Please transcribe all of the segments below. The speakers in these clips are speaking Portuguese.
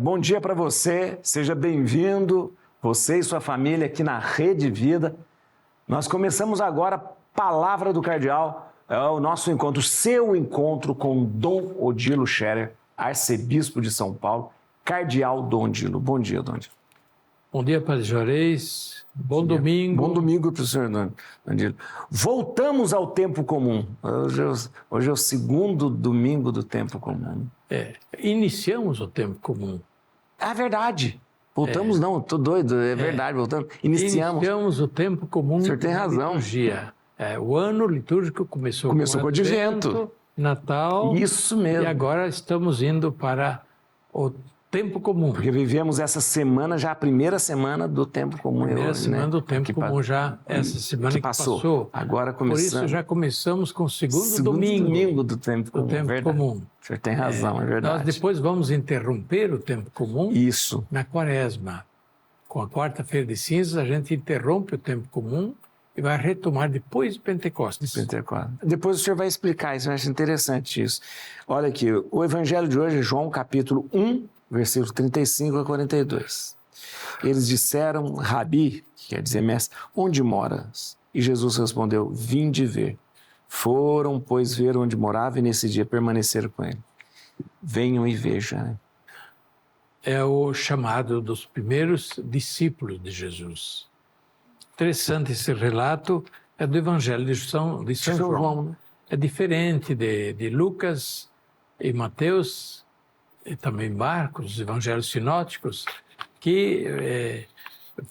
Bom dia para você, seja bem-vindo, você e sua família aqui na Rede Vida. Nós começamos agora a Palavra do Cardeal, é o nosso encontro, o seu encontro com Dom Odilo Scherer, arcebispo de São Paulo, cardeal Dom Odilo. Bom dia, Dom Odilo. Bom dia, Padre Juarez. Bom domingo. Bom domingo para o senhor, Dom Odilo. Voltamos ao tempo comum. Hoje é o segundo domingo do tempo comum. Iniciamos o tempo comum. É verdade. Voltamos não, tô doido, é verdade, voltamos. Iniciamos o tempo comum. O senhor tem razão. Liturgia. O ano litúrgico começou com o Advento, Natal. Isso mesmo. E agora estamos indo para o tempo comum. Porque vivemos essa semana, já a primeira semana do tempo comum. Primeira semana do tempo comum, já essa semana que passou. Agora começamos. Por isso já começamos com o segundo domingo do tempo comum. Comum. O senhor tem razão, é verdade. Nós depois vamos interromper o tempo comum. Isso. Na Quaresma. Com a quarta-feira de cinzas, a gente interrompe o tempo comum e vai retomar depois de Pentecostes. Depois o senhor vai explicar isso, eu acho interessante isso. Olha aqui, o evangelho de hoje é João capítulo 1, versículos 35 a 42. Eles disseram, Rabi, que quer dizer mestre, onde moras? E Jesus respondeu, vinde ver. Foram, pois, ver onde morava e nesse dia permaneceram com ele. Venham e vejam. Né? É o chamado dos primeiros discípulos de Jesus. Interessante esse relato, é do Evangelho de São João. Né? É diferente de Lucas e Mateus, e também Marcos, os evangelhos sinóticos, que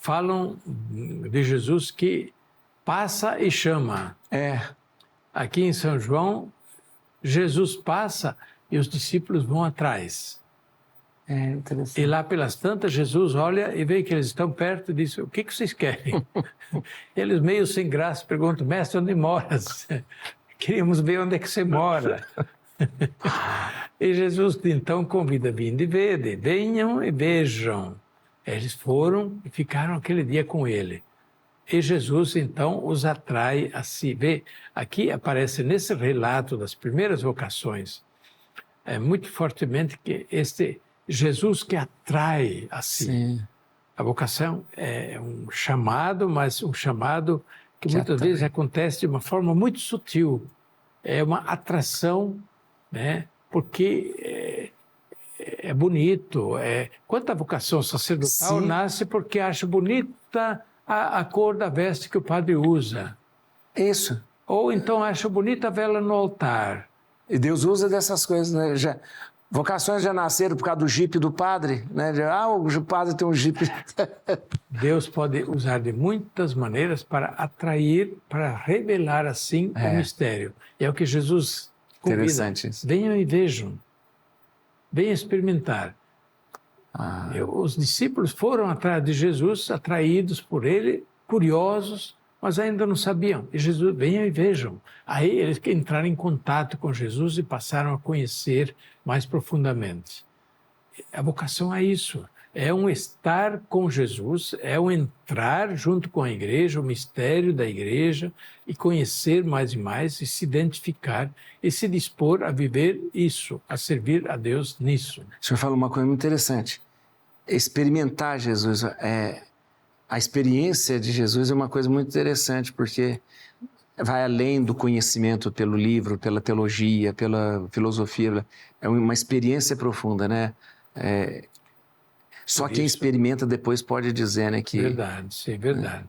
falam de Jesus que passa e chama. Aqui em São João, Jesus passa e os discípulos vão atrás. Interessante. E lá pelas tantas, Jesus olha e vê que eles estão perto e diz, o que vocês querem? Eles meio sem graça perguntam, mestre, onde moras? Queríamos ver onde é que você mora. E Jesus então convida, vinde e vede, venham e vejam. Eles foram e ficaram aquele dia com ele. E Jesus então os atrai a si. Vê, aqui aparece nesse relato das primeiras vocações, muito fortemente que este Jesus que atrai a si. Sim. A vocação é um chamado, mas um chamado que muitas vezes acontece de uma forma muito sutil. É uma atração, né? Porque é bonito. Quanta vocação sacerdotal nasce porque acha bonita a cor da veste que o padre usa. Isso. Ou então acha bonita a vela no altar. E Deus usa dessas coisas, né? Vocações já nasceram por causa do jipe do padre, né? O padre tem um jipe. Deus pode usar de muitas maneiras para atrair, para revelar assim o mistério. E é o que Jesus convida. Interessante isso. Venham e vejam. Venham experimentar. Os discípulos foram atrás de Jesus, atraídos por ele, curiosos, mas ainda não sabiam. E Jesus, venham e vejam. Aí eles entraram em contato com Jesus e passaram a conhecer mais profundamente. A vocação é isso. É um estar com Jesus, é um entrar junto com a igreja, o mistério da igreja, e conhecer mais e mais, e se identificar, e se dispor a viver isso, a servir a Deus nisso. O senhor falou uma coisa muito interessante. Experimentar Jesus, a experiência de Jesus é uma coisa muito interessante, porque vai além do conhecimento pelo livro, pela teologia, pela filosofia. É uma experiência profunda, né? Só quem experimenta depois pode dizer, né, que... Verdade, sim, verdade.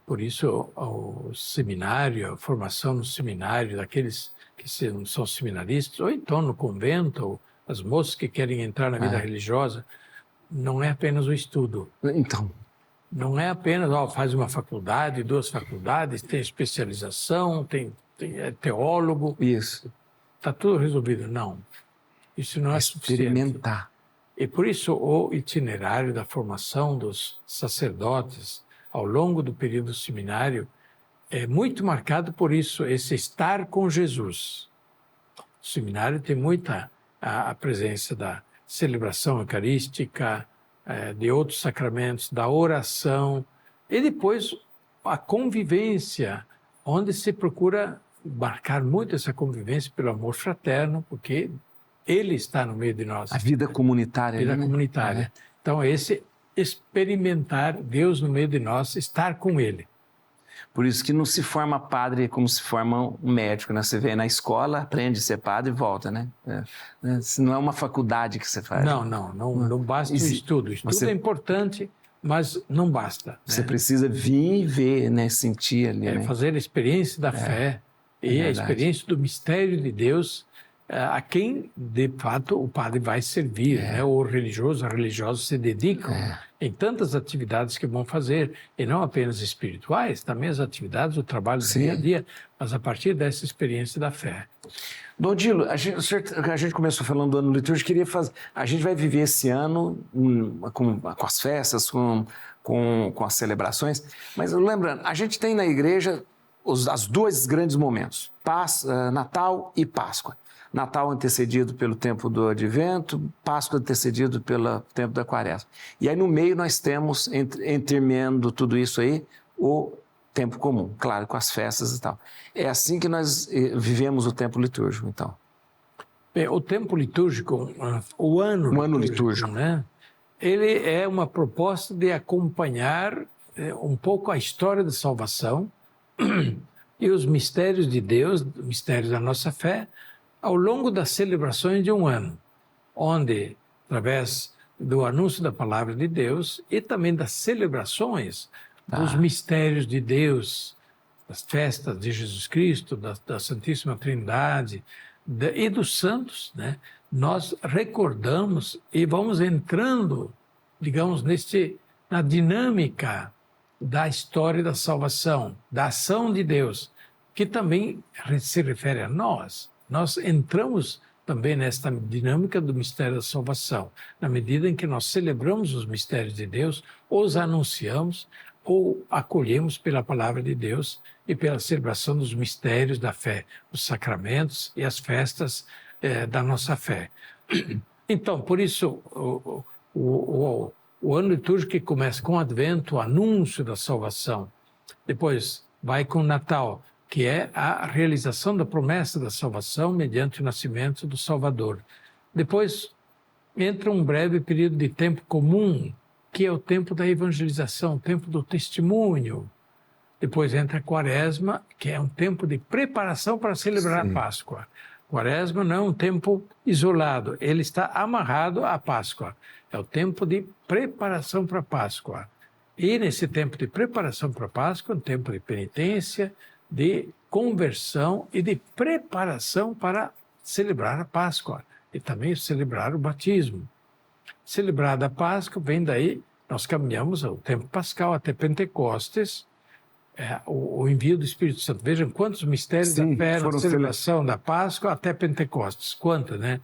Por isso, o seminário, a formação no seminário, daqueles que são seminaristas, ou então no convento, ou as moças que querem entrar na vida religiosa, não é apenas o estudo. Então... Não é apenas, faz uma faculdade, 2 faculdades, tem especialização, tem teólogo. Isso. Está tudo resolvido. Não. Isso não é suficiente. Experimentar. E por isso o itinerário da formação dos sacerdotes ao longo do período seminário é muito marcado por isso, esse estar com Jesus. O seminário tem muita a presença da celebração eucarística, de outros sacramentos, da oração, e depois a convivência, onde se procura marcar muito essa convivência pelo amor fraterno, porque Ele está no meio de nós. A vida comunitária. Vida né? comunitária. Então, esse experimentar Deus no meio de nós, estar com Ele. Por isso que não se forma padre como se forma um médico, né? Você vem na escola, aprende a ser padre e volta, né? Isso não é uma faculdade que você faz. Não basta o estudo. O estudo é importante, mas não basta. Você precisa vir e ver, né? Sentir ali, né? Fazer a experiência da fé e a experiência do mistério de Deus a quem, de fato, o padre vai servir, né? O religioso, a religiosa se dedicam em tantas atividades que vão fazer, e não apenas espirituais, também as atividades, o trabalho do dia a dia, mas a partir dessa experiência da fé. Dom Dilo, a gente começou falando do ano litúrgico, a gente vai viver esse ano com as festas, com as celebrações, mas lembrando, a gente tem na igreja as dois grandes momentos, Natal e Páscoa. Natal antecedido pelo tempo do Advento, Páscoa antecedido pelo tempo da Quaresma. E aí no meio nós temos, intermeando tudo isso aí, o tempo comum, claro, com as festas e tal. É assim que nós vivemos o tempo litúrgico, então. O tempo litúrgico, o ano litúrgico, né? Ele é uma proposta de acompanhar um pouco a história da salvação e os mistérios de Deus, mistérios da nossa fé, ao longo das celebrações de um ano, onde, através do anúncio da palavra de Deus e também das celebrações dos mistérios de Deus, das festas de Jesus Cristo, da Santíssima Trindade e dos santos, né? Nós recordamos e vamos entrando, digamos, na dinâmica da história da salvação, da ação de Deus, que também se refere a nós. Nós entramos também nesta dinâmica do mistério da salvação, na medida em que nós celebramos os mistérios de Deus, os anunciamos ou acolhemos pela palavra de Deus e pela celebração dos mistérios da fé, os sacramentos e as festas da nossa fé. Então, por isso, o ano litúrgico que começa com o Advento, o anúncio da salvação, depois vai com o Natal, que é a realização da promessa da salvação mediante o nascimento do Salvador. Depois entra um breve período de tempo comum, que é o tempo da evangelização, o tempo do testemunho. Depois entra a Quaresma, que é um tempo de preparação para celebrar a Páscoa. Quaresma não é um tempo isolado, ele está amarrado à Páscoa. É o tempo de preparação para a Páscoa. E nesse tempo de preparação para a Páscoa, um tempo de penitência, de conversão e de preparação para celebrar a Páscoa e também celebrar o batismo. Celebrada a Páscoa, vem daí, nós caminhamos ao tempo pascal até Pentecostes, o envio do Espírito Santo. Vejam quantos mistérios da fé na celebração da Páscoa até Pentecostes. Quantos, né?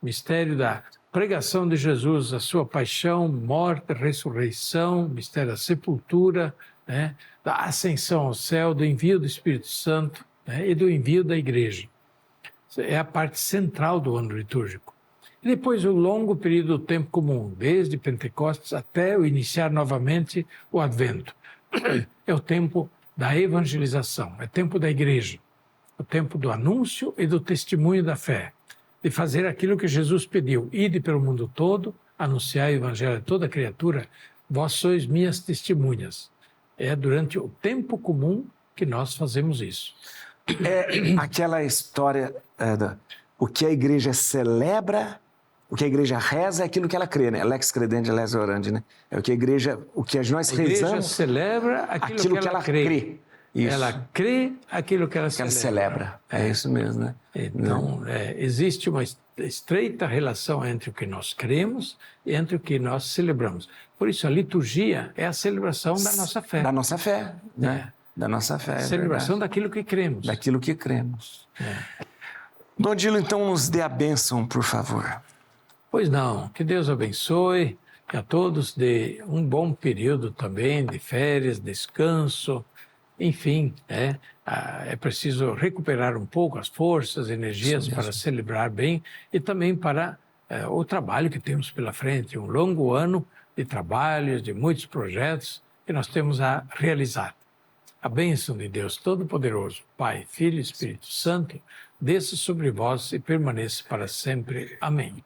Mistério da pregação de Jesus, a sua paixão, morte, ressurreição, mistério da sepultura, né? Da ascensão ao céu, do envio do Espírito Santo, né? E do envio da igreja. É a parte central do ano litúrgico. E depois o longo período do tempo comum, desde Pentecostes até o iniciar novamente o Advento. É o tempo da evangelização, é o tempo da igreja, o tempo do anúncio e do testemunho da fé, de fazer aquilo que Jesus pediu: ide pelo mundo todo, anunciai o evangelho a toda criatura, vós sois minhas testemunhas. É durante o tempo comum que nós fazemos isso. É aquela história, o que a igreja celebra, o que a igreja reza é aquilo que ela crê, né? Lex credende, lex orandi, né? É o que nós rezamos. A igreja celebra aquilo que ela crê. Isso. Ela crê aquilo que ela celebra. É isso mesmo, né? Então, existe uma estreita relação entre o que nós cremos e entre o que nós celebramos. Por isso, a liturgia é a celebração da nossa fé. Da nossa fé, né? Da nossa fé. A celebração daquilo que cremos. Daquilo que cremos. Dom Dilo, então, nos dê a bênção, por favor. Pois não. Que Deus abençoe, que a todos dê um bom período também de férias, descanso. Enfim, é preciso recuperar um pouco as forças, energias para celebrar bem e também para o trabalho que temos pela frente, um longo ano de trabalhos, de muitos projetos que nós temos a realizar. A bênção de Deus Todo-Poderoso, Pai, Filho e Espírito Santo, desça sobre vós e permaneça para sempre. Amém.